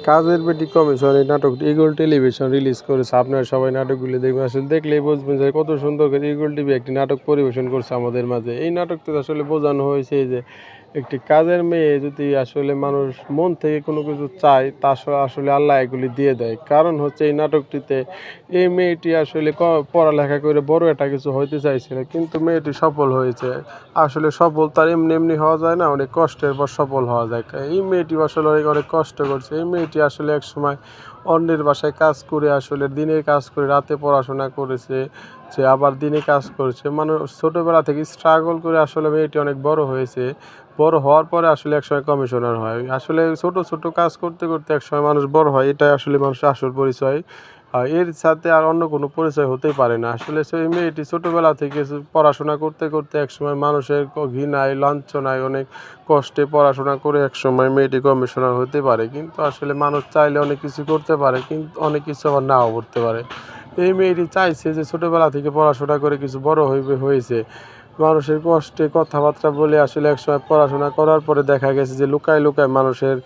কাজের বেটি কমিশন এই নাটকটি ইগল টেলিভিশন রিলিজ করেছে। আপনারা সবাই নাটকগুলি দেখবেন, আসলে দেখলেই বুঝবেন যে কত সুন্দর করে ইগল টিভি একটি নাটক পরিবেশন করছে আমাদের মাঝে। এই নাটকটিতে আসলে বোঝানো হয়েছে যে একটি কাজের মেয়ে যদি আসলে মানুষ মন থেকে কোনো কিছু চায় তা আসলে আল্লাহ এগুলি দিয়ে দেয়। কারণ হচ্ছে এই নাটকটিতে এই মেয়েটি আসলে পড়ালেখা করে বড় একটা কিছু হইতে চাইছিল, কিন্তু মেয়েটি সফল হয়েছে। আসলে সফল তার এমনি এমনি হওয়া যায় না, অনেক কষ্টের পর সফল হওয়া যায়। এই মেয়েটি আসলে অনেক অনেক কষ্ট করছে। এই মেয়েটি আসলে একসময় অন্যের বাসায় কাজ করে, আসলে দিনে কাজ করে রাতে পড়াশোনা করেছে, সে আবার দিনে কাজ করেছে। মানুষ ছোটোবেলা থেকে স্ট্রাগল করে আসলে মেয়েটি অনেক বড় হয়েছে। বড় হওয়ার পরে আসলে একসময় কমিশনার হয়। আসলে ছোট ছোট কাজ করতে করতে একসময় মানুষ বড় হয়, এটাই আসলে মানুষের আসল পরিচয়। এর সাথে আর অন্য কোনো পরিচয় হতেই পারে না। আসলে সেই মেয়েটি ছোটোবেলা থেকে পড়াশোনা করতে করতে একসময় মানুষের ঘৃণায় লাঞ্ছনায় অনেক কষ্টে পড়াশোনা করে একসময় মেয়েটি কমিশনার হতে পারে। কিন্তু আসলে মানুষ চাইলে অনেক কিছু করতে পারে, কিন্তু অনেক কিছু আবার নাও করতে পারে। এই মেয়েটি চাইছে যে ছোটোবেলা থেকে পড়াশোনা করে কিছু বড় হয়েছে। মানুষের কষ্টে কথাবার্তা বলে আসলে একসময় পড়াশোনা করার পরে দেখা গেছে যে লুকায় লুকায় মানুষের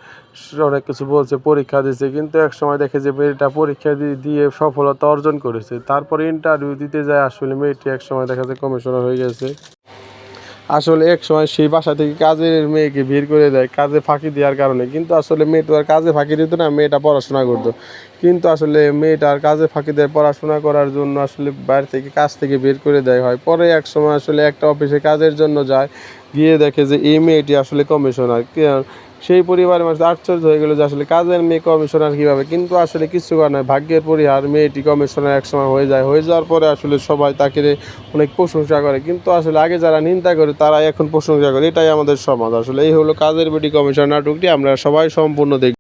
অনেক কিছু বলছে, পরীক্ষা দিয়েছে, কিন্তু একসময় দেখে যে মেয়েটা পরীক্ষা দিয়ে সফলতা অর্জন করেছে। তারপরে ইন্টারভিউ দিতে যায় আসলে মেয়েটি একসময় দেখা যায় কমিশনার হয়ে গেছে। আসলে একসময় সেই বাসা থেকে কাজের মেয়েকে বের করে দেয় কাজে ফাঁকি দেওয়ার কারণে, কিন্তু আসলে মেয়েটা আর কাজে ফাঁকি দিত না, মেয়েটা পড়াশোনা করতো। কিন্তু আসলে মেয়েটার কাজে ফাঁকি দেয় পড়াশোনা করার জন্য আসলে বাইরে থেকে কাজ থেকে বের করে দেওয়া হয়। পরে এক সময় আসলে একটা অফিসে কাজের জন্য যায়, গিয়ে দেখে যে এই মেয়েটি আসলে কমিশনার। সেই পরিবারের মানুষ আশ্চর্য হয়ে গেল যে আসলে কাজের মেয়ে কমিশনার কীভাবে, কিন্তু আসলে কিছু করার নয়, ভাগ্যের পরিহার মেয়েটি কমিশনার একসময় হয়ে যাওয়ার পরে আসলে সবাই তাকে অনেক প্রশংসা করে। কিন্তু আসলে আগে যারা নিন্দা করে তারা এখন প্রশংসা করে, এটাই আমাদের সমাজ। আসলে এই হলো কাজের বেটি কমিশনার নাটকটি, আমরা সবাই সম্পূর্ণ দেখব।